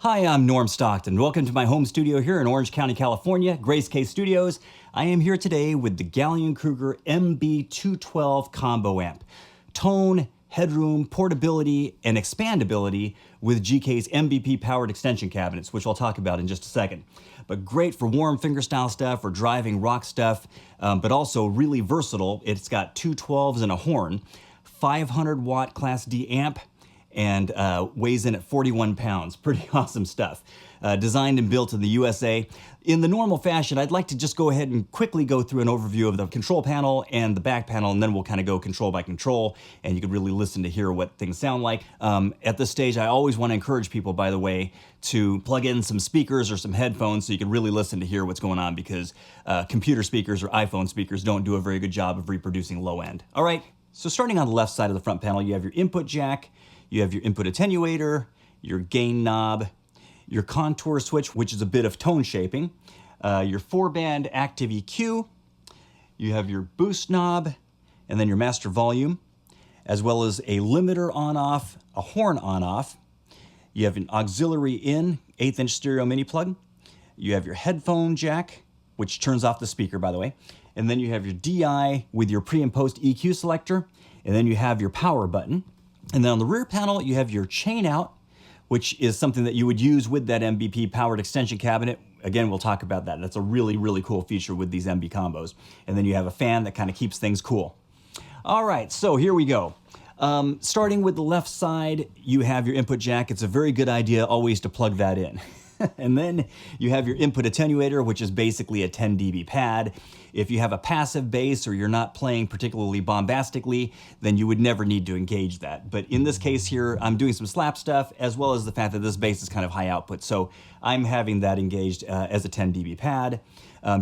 Hi, I'm Norm Stockton. Welcome to my home studio here in Orange County, California, Grace K Studios. I am here today with the Gallien-Krueger MB212 combo amp. Tone, headroom, portability, and expandability with GK's MVP powered extension cabinets, which I'll talk about in just a second. But great for warm fingerstyle stuff or driving rock stuff, but also really versatile. It's got two 12s and a horn, 500 watt Class D amp, and weighs in at 41 pounds. Pretty awesome stuff. Designed and built in the USA. In the normal fashion, I'd like to just go ahead and quickly go through an overview of the control panel and the back panel, and then we'll kind of go control by control, and you can really listen to hear what things sound like. At this stage, I always want to encourage people, by the way, to plug in some speakers or some headphones so you can really listen to hear what's going on, because computer speakers or iPhone speakers don't do a very good job of reproducing low end. All right, so starting on the left side of the front panel, you have your input jack, you have your input attenuator, your gain knob, your contour switch, which is a bit of tone shaping, your 4-band active EQ, you have your boost knob, and then your master volume, as well as a limiter on-off, a horn on-off. You have an auxiliary in 1/8" stereo mini plug. You have your headphone jack, which turns off the speaker, by the way. And then you have your DI with your pre and post EQ selector. And then you have your power button. And then on the rear panel, you have your chain out, which is something that you would use with that MVP powered extension cabinet. Again, we'll talk about that. That's a really, really cool feature with these MB combos. And then you have a fan that kind of keeps things cool. All right, so here we go. Starting with the left side, you have your input jack. It's a very good idea always to plug that in. And then you have your input attenuator, which is basically a 10 dB pad. If you have a passive bass or you're not playing particularly bombastically, then you would never need to engage that. But in this case here, I'm doing some slap stuff, as well as the fact that this bass is kind of high output. So I'm having that engaged as a 10 dB pad,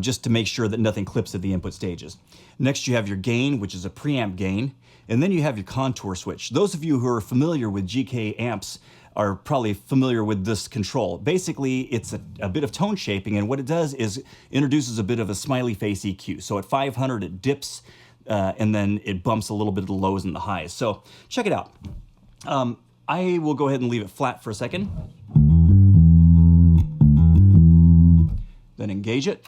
just to make sure that nothing clips at the input stages. Next, you have your gain, which is a preamp gain. And then you have your contour switch. Those of you who are familiar with GK amps are probably familiar with this control. Basically, it's a bit of tone shaping, and what it does is introduces a bit of a smiley face EQ. So at 500, it dips, and then it bumps a little bit of the lows and the highs. So check it out. I will go ahead and leave it flat for a second. Then engage it.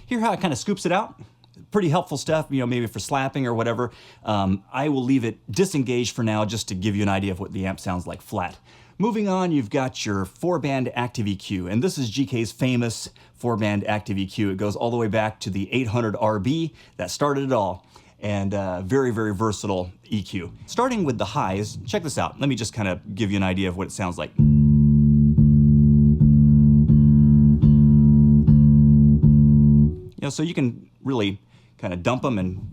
Hear how it kind of scoops it out? Pretty helpful stuff, you know, maybe for slapping or whatever. I will leave it disengaged for now just to give you an idea of what the amp sounds like flat. Moving on, you've got your 4-band active EQ, and this is GK's famous 4-band active EQ. It goes all the way back to the 800 RB that started it all, and very, very versatile EQ. Starting with the highs, check this out. Let me just kind of give you an idea of what it sounds like. You know, so you can really kind of dump them and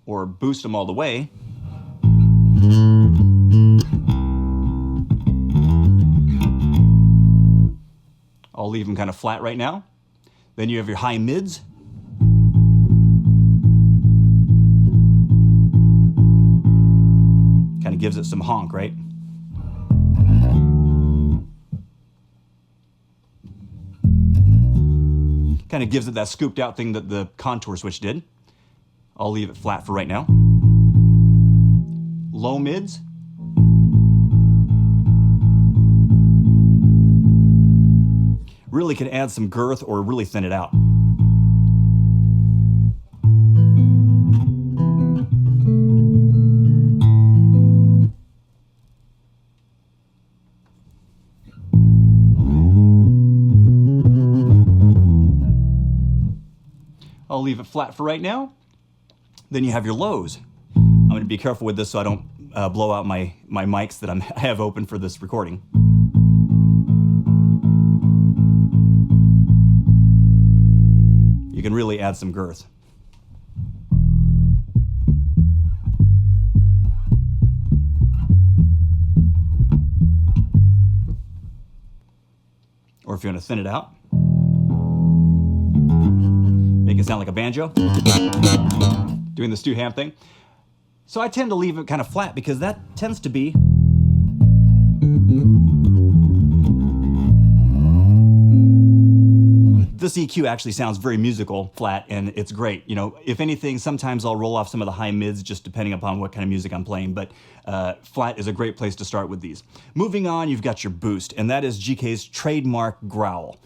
or boost them all the way. I'll leave them kind of flat right now. Then you have your high mids. Kind of gives it some honk, right? Kind of gives it that scooped out thing that the contour switch did. I'll leave it flat for right now. Low mids. Really can add some girth or really thin it out. I'll leave it flat for right now. Then you have your lows. I'm going to be careful with this so I don't blow out my mics that I have open for this recording. You can really add some girth. Or if you want to thin it out, make it sound like a banjo, doing the Stu Ham thing. So I tend to leave it kind of flat because that tends to be this EQ actually sounds very musical, flat, and it's great. You know, if anything, sometimes I'll roll off some of the high mids just depending upon what kind of music I'm playing, but flat is a great place to start with these. Moving on, you've got your boost, and that is GK's trademark growl.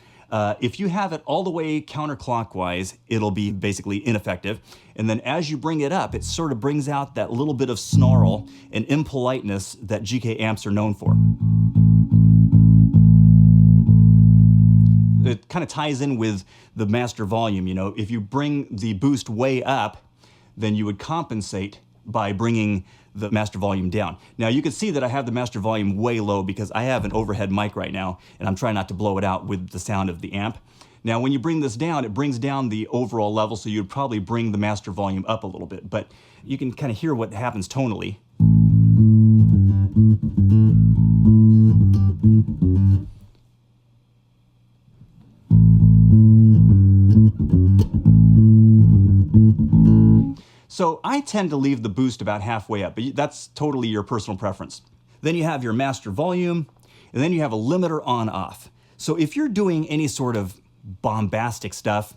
If you have it all the way counterclockwise, it'll be basically ineffective. And then as you bring it up, it sort of brings out that little bit of snarl and impoliteness that GK amps are known for. It kind of ties in with the master volume. You know, if you bring the boost way up, then you would compensate by bringing the master volume down. Now you can see that I have the master volume way low because I have an overhead mic right now and I'm trying not to blow it out with the sound of the amp. Now when you bring this down, it brings down the overall level, so you'd probably bring the master volume up a little bit, but you can kind of hear what happens tonally. So I tend to leave the boost about halfway up, but that's totally your personal preference. Then you have your master volume, and then you have a limiter on off. So if you're doing any sort of bombastic stuff,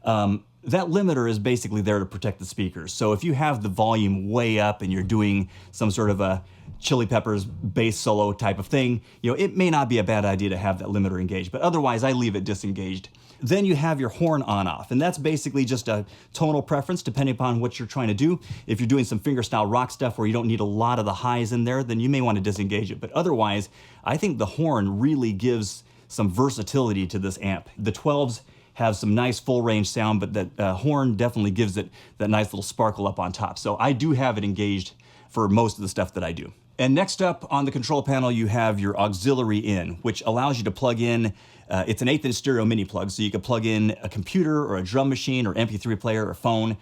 that limiter is basically there to protect the speakers. So if you have the volume way up and you're doing some sort of a Chili Peppers bass solo type of thing, you know, it may not be a bad idea to have that limiter engaged, but otherwise I leave it disengaged. Then you have your horn on off, and that's basically just a tonal preference depending upon what you're trying to do. If you're doing some fingerstyle rock stuff where you don't need a lot of the highs in there, then you may want to disengage it. But otherwise, I think the horn really gives some versatility to this amp. The 12s have some nice full range sound, but that horn definitely gives it that nice little sparkle up on top. So I do have it engaged for most of the stuff that I do. And next up on the control panel, you have your auxiliary in, which allows you to plug in, it's an 1/8 inch stereo mini plug, so you can plug in a computer or a drum machine or MP3 player or phone.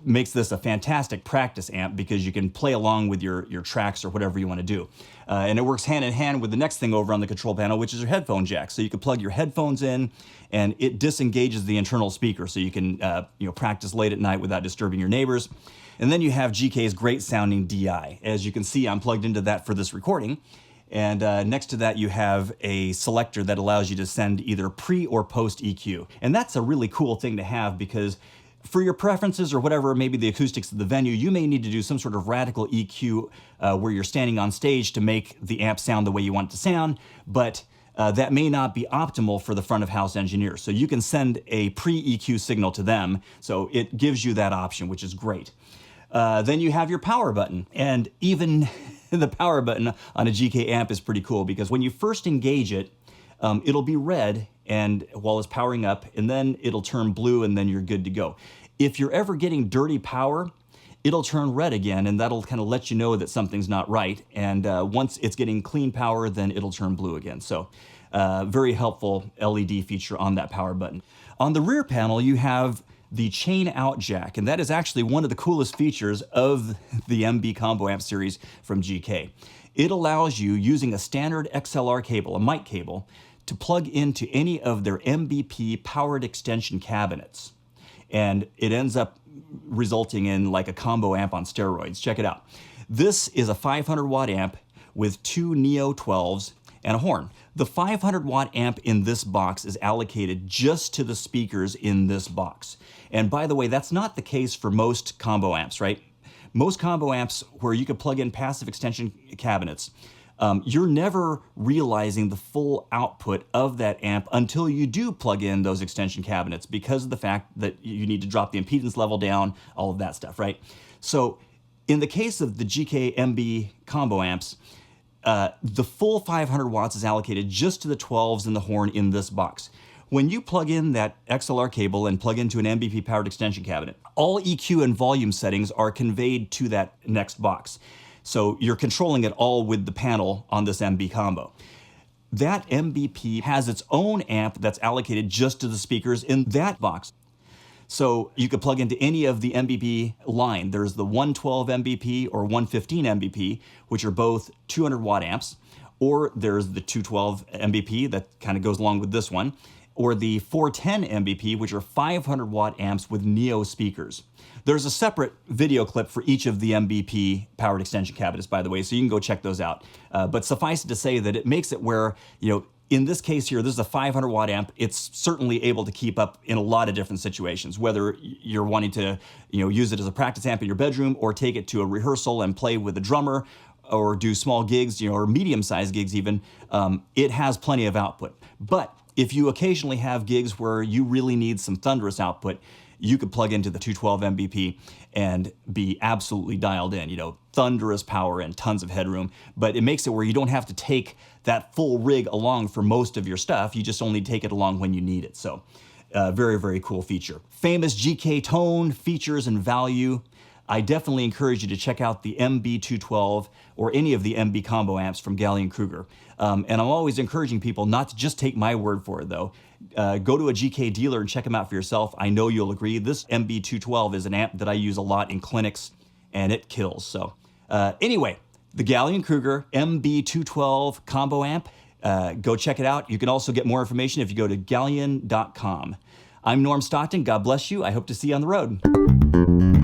Makes this a fantastic practice amp because you can play along with your tracks or whatever you want to do. And it works hand in hand with the next thing over on the control panel, which is your headphone jack. So you can plug your headphones in and it disengages the internal speaker, so you can practice late at night without disturbing your neighbors. And then you have GK's great sounding DI. As you can see, I'm plugged into that for this recording. And next to that, you have a selector that allows you to send either pre or post EQ. And that's a really cool thing to have because for your preferences or whatever, maybe the acoustics of the venue, you may need to do some sort of radical EQ where you're standing on stage to make the amp sound the way you want it to sound, but that may not be optimal for the front of house engineer. So you can send a pre-EQ signal to them, so it gives you that option, which is great. Then you have your power button, and even the power button on a GK amp is pretty cool because when you first engage it, it'll be red and while it's powering up, and then it'll turn blue and then you're good to go. If you're ever getting dirty power, it'll turn red again and that'll kind of let you know that something's not right. And once it's getting clean power, then it'll turn blue again. So very helpful LED feature on that power button. On the rear panel, you have the chain out jack, and that is actually one of the coolest features of the MB Combo Amp series from GK. It allows you, using a standard XLR cable, a mic cable, to plug into any of their MBP powered extension cabinets. And it ends up resulting in like a combo amp on steroids. Check it out. This is a 500 watt amp with 2 Neo 12s and a horn. The 500 watt amp in this box is allocated just to the speakers in this box. And by the way, that's not the case for most combo amps, right? Most combo amps where you can plug in passive extension cabinets, you're never realizing the full output of that amp until you do plug in those extension cabinets because of the fact that you need to drop the impedance level down, all of that stuff, right? So in the case of the GK MB combo amps, the full 500 watts is allocated just to the 12s and the horn in this box. When you plug in that XLR cable and plug into an MBP powered extension cabinet, all EQ and volume settings are conveyed to that next box. So you're controlling it all with the panel on this MB combo. That MBP has its own amp that's allocated just to the speakers in that box. So you could plug into any of the MBP line. There's the 112 MBP or 115 MBP, which are both 200 watt amps, or there's the 212 MBP that kind of goes along with this one, or the 410 MBP, which are 500 watt amps with Neo speakers. There's a separate video clip for each of the MBP powered extension cabinets, by the way, so you can go check those out. But suffice it to say that it makes it where, in this case here, this is a 500 watt amp. It's certainly able to keep up in a lot of different situations, whether you're wanting to use it as a practice amp in your bedroom or take it to a rehearsal and play with a drummer or do small gigs, or medium-sized gigs even. It has plenty of output. But if you occasionally have gigs where you really need some thunderous output, you could plug into the 212 MBP and be absolutely dialed in, thunderous power and tons of headroom. But it makes it where you don't have to take that full rig along for most of your stuff. You just only take it along when you need it. So very, very cool feature. Famous GK tone, features, and value. I definitely encourage you to check out the MB212 or any of the MB combo amps from Gallien-Krueger. And I'm always encouraging people not to just take my word for it, though. Go to a GK dealer and check them out for yourself. I know you'll agree. This MB212 is an amp that I use a lot in clinics, and it kills. So anyway, the Gallien-Krueger MB212 combo amp. Go check it out. You can also get more information if you go to Gallien.com. I'm Norm Stockton. God bless you. I hope to see you on the road.